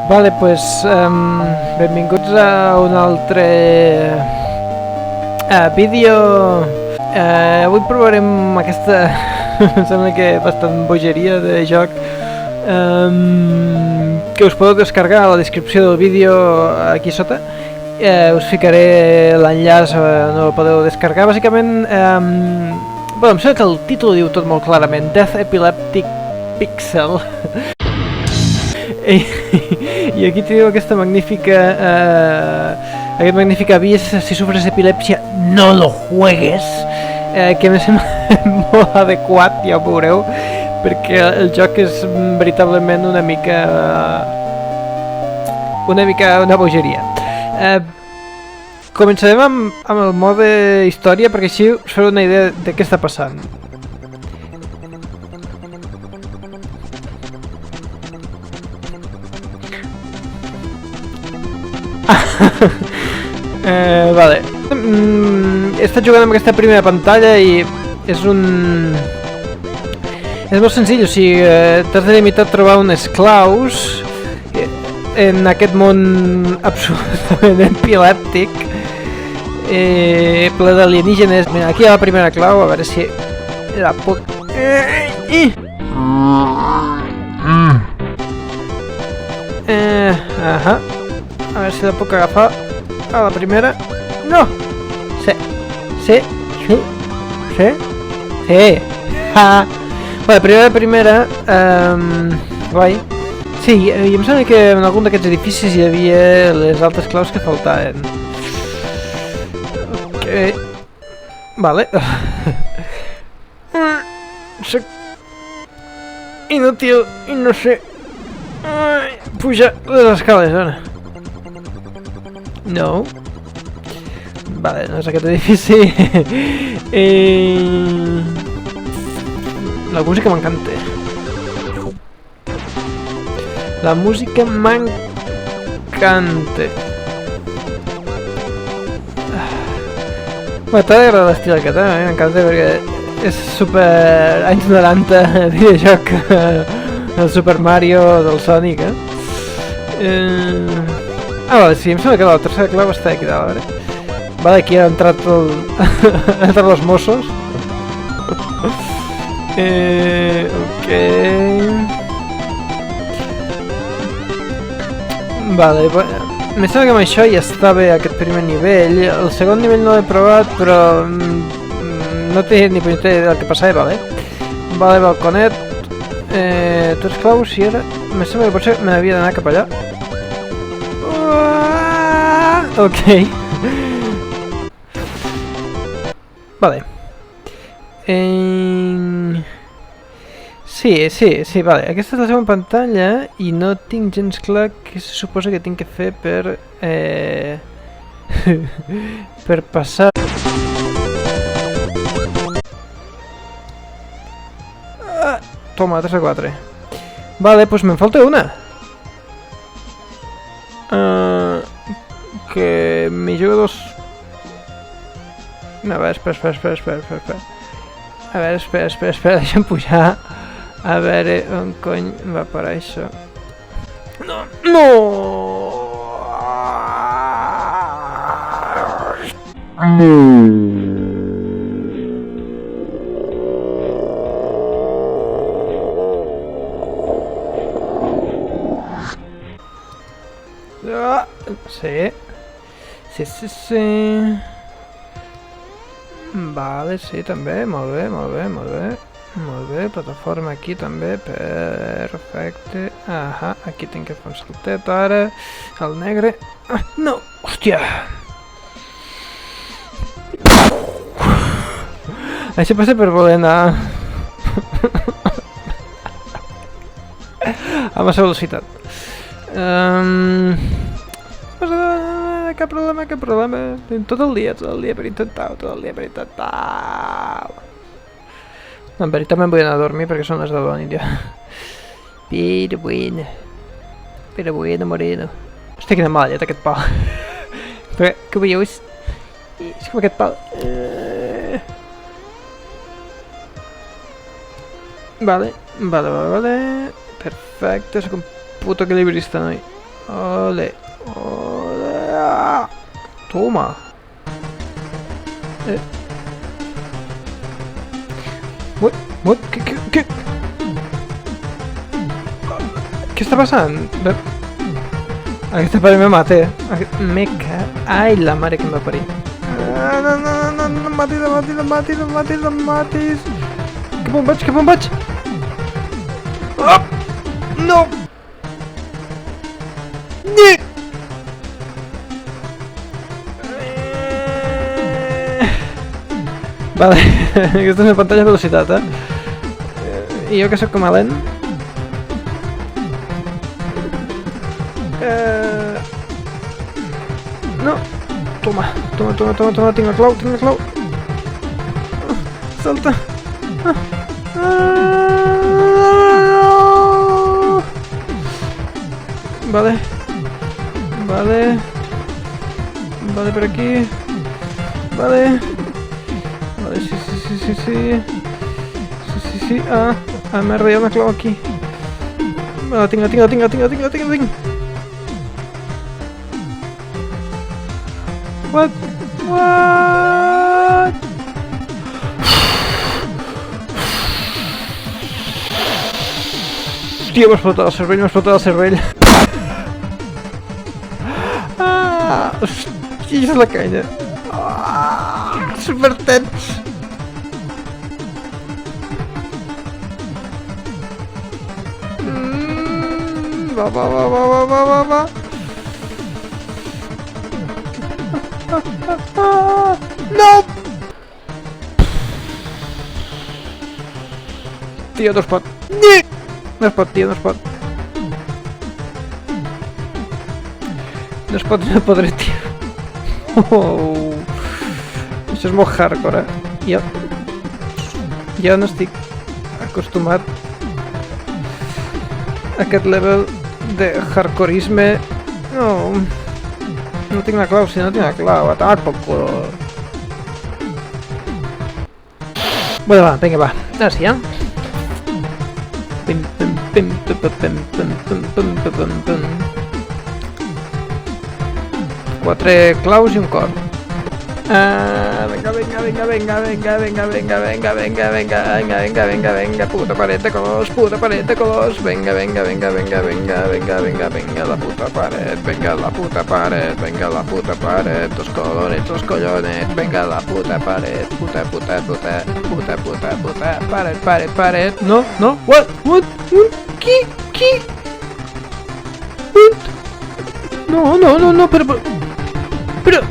Vale, pues benvinguts a un altre vídeo. Avui provarem aquesta, em sembla que bastant bogeria de joc, que us podeu descarregar a la descripció del vídeo aquí sota. Us ficaré l'enllaç on el podeu descarregar. Bàsicament, bueno, em sembla que el títol diu tot molt clarament, Death Epileptic Pixel. I aquí teniu aquesta magnífica aquest magnífic avís: si sufres epilepsia no lo juegues, que em sembla molt adequat, ja ho veureu, perquè el joc és veritablement una mica bogeria. Començarem amb el mode història, perquè així us fareu una idea de què està passant. Vale. He estat jugant amb aquesta primera pantalla i és molt senzill, o sigui, t'has de limitar a trobar uns esclaus en aquest món absolutament epilèptic, ple d'alienígenes. Mira, aquí hi ha la primera clau, a veure si la puc... A veure si la puc agafar a la primera. No! Sí. Vale, primera. Guai. Sí, i em sembla que en algun d'aquests edificis hi havia les altres claus que faltaven. Ok. Vale. Soc inútil i no sé pujar les escales, ara. No. Vale, no és aquest edifici. La música m'encanta. La música m'encanta. Bueno, t'ha d'agradar l'estil aquest, m'encanta perquè és super anys 90 videojoc del Super Mario, del Sonic, vale, sí, em sembla que la tercera clau està aquí dalt, a veure. Vale, aquí han entrat han entrat els Mossos. Ok. Vale, em sembla que amb això ja està bé aquest primer nivell. El segon nivell no l'he provat, però no té ni punyetera idea del que passava, vale. Vale, balconet. Tu ets clau, si era... Em sembla que potser m'havia d'anar cap allà. Ok. Vale. Sí, vale. Aquesta és la segona pantalla i no tinc gens clar què se suposa que tinc que fer per... per passar... Toma, 3 a 4. Vale, doncs me'n falta una. Que m'hi jugo dos... A veure, espera. A veure, espera, deixa'm pujar. A veure on cony va parar això. No! Sí. Vale, sí, també, molt bé, plataforma aquí també, perfecte. Aquí tinc que fer un saltet ara, el negre. No, hòstia! Això passa per voler anar a massa velocitat. Cap problema. Tot el dia per intentar. No, en veritat me'n vull anar a dormir perquè són les 10 de la nit ja. Pero bueno, moreno. Hòstia, quina mala llet aquest pal. Però, què veieu? És com aquest pal. Vale. Perfecte, sóc un puto equilibrista, noi. Ole. Ole. Ah. Toma. What? Què? Què està passant? Aquesta pare me mata. Ai, la mare que em va parir. No em matis. Cap on vaig? Oh! No! Vale, aquesta és una pantalla de velocitat, I jo que soc com a lent. No! Toma, tinc la clau. Salta! Vale, per aquí. Vale, sí. Merda, hi ha una clau aquí. La tinc. What? Tio, m'ha explotat el cervell. Hòstia, és la canya. Supertens. Va. No! Tio, no es pot. No es pot, tio, no es pot. No podré, tio. Això és molt hardcore, Jo no estic acostumat a aquest level de hardcoreisme. No tinc la clau, si no tinc la clau, a tomar por culo. Bueno, va, vinga, va. Ara sí, Quatre claus i un cor. Venga, puta paret de colors, venga, la puta paret, dos colores, dos collones, venga, la puta paret, paret, no, what, ¿qué? No, pero... Però...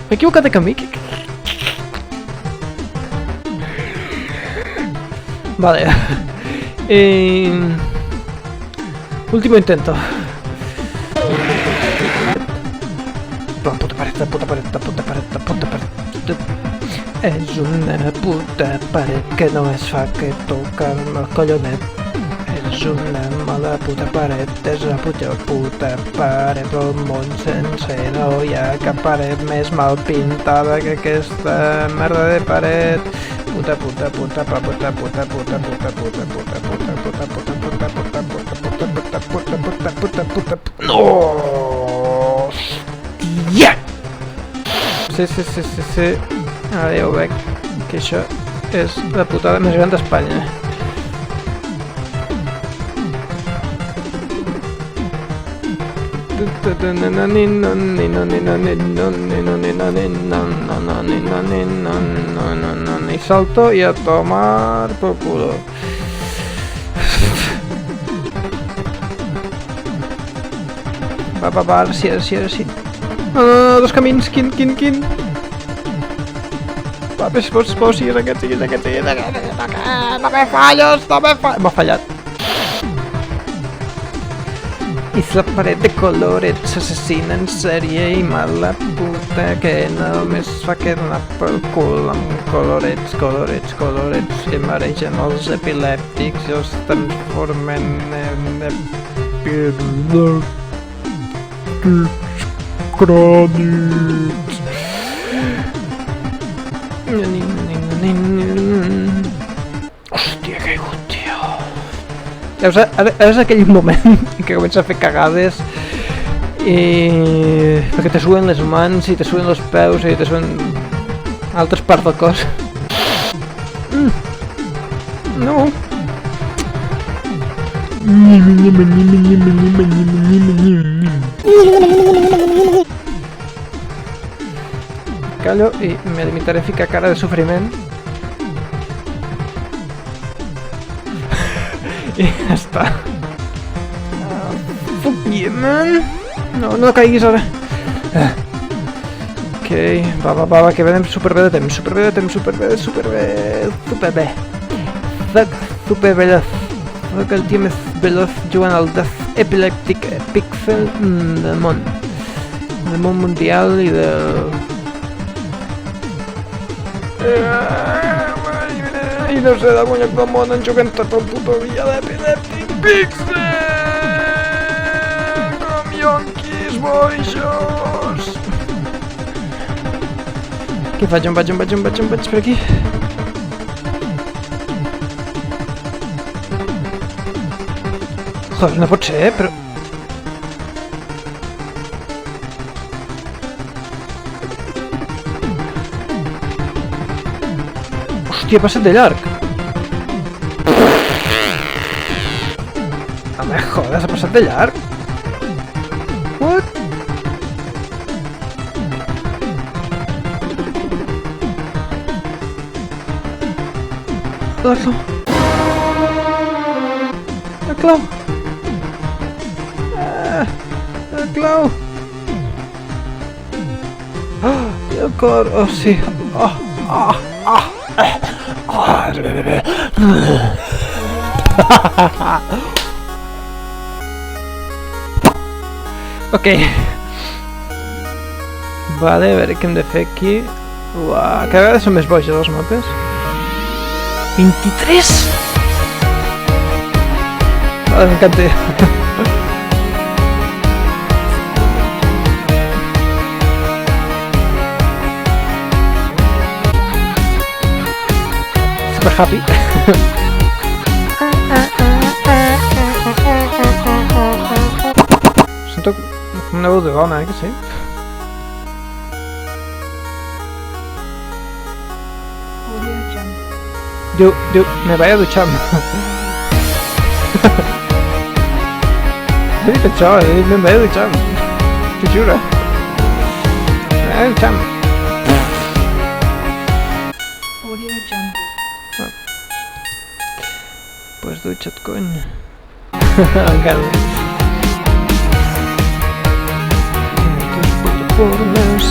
M'he equivocat de camí? Vale. Último intento. Puta paret. És una puta paret que només fa que tocar-me el collonet. És una mala puta paret, és la puta paret del món sencer. No hi ha cap paret més mal pintada que aquesta merda de paret. No! Hòstia! Sí. Ara ja ho veig, que això és la putada més gran d'Espanya. Y salto y a tomar por culo. Va, ara sí. No, dos camins, quin. Va, pues sigues aquest. No me falles. M'ha fallat. És la paret de colorets, assassina en sèrie i mala puta que només fa que anar pel cul amb colorets que mereixen els epilèptics i els transformen en epilèptics crònics. Hòstia, que Ara és aquell moment en què comença a fer cagades i... perquè te suen les mans i te suen els peus i te suen altres parts del cos. No. Callo i me limitaré a ficar cara de sofriment. I ja està. Fuck you, man. No caiguis ara. Ok, va, que venem superbé de temps, superbé. Fuck, el tio més veloz jugant al Death Epileptic Pixel del món mundial i del... I no sé del guanyat del món en jugant tot el puto dia d'Epileptic Pixel com yonquis boixos. Què faig? On vaig per aquí? Joder, no pot ser, però... Hòstia, he passat de llarg! No me jodes, ha passat de llarg! What? La clau! El clau! I el cor! Oh, sí! Ok. Vale, a veure què hem de fer aquí. Uah, cada vegada són més boixos els mapes. 23! Vale, m'encanta. Super happy. Sento una veu de dona, que sí? Diu, me vaig a dutxar. He dit això, me vaig a dutxar. T'ho juro. Me vaig a dutxar. Pues dutxa't, cony. Encara. Putes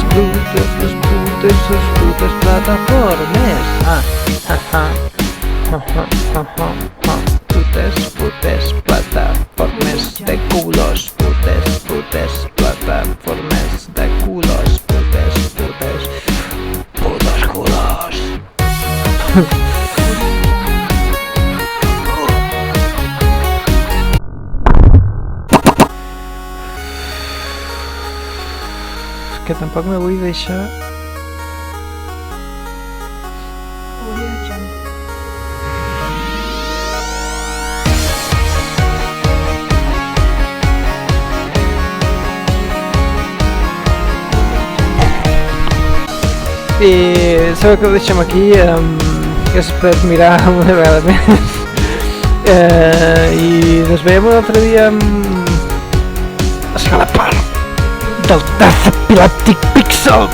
plataformes. Putes plataformes de culos. Putes plataformes de culos. Putos culos. Que tampoc me vull deixar... I sabeu que ho deixem aquí, és per mirar una vegada més. I ens veiem un altre dia amb la segona part del Death Epileptic Pixel.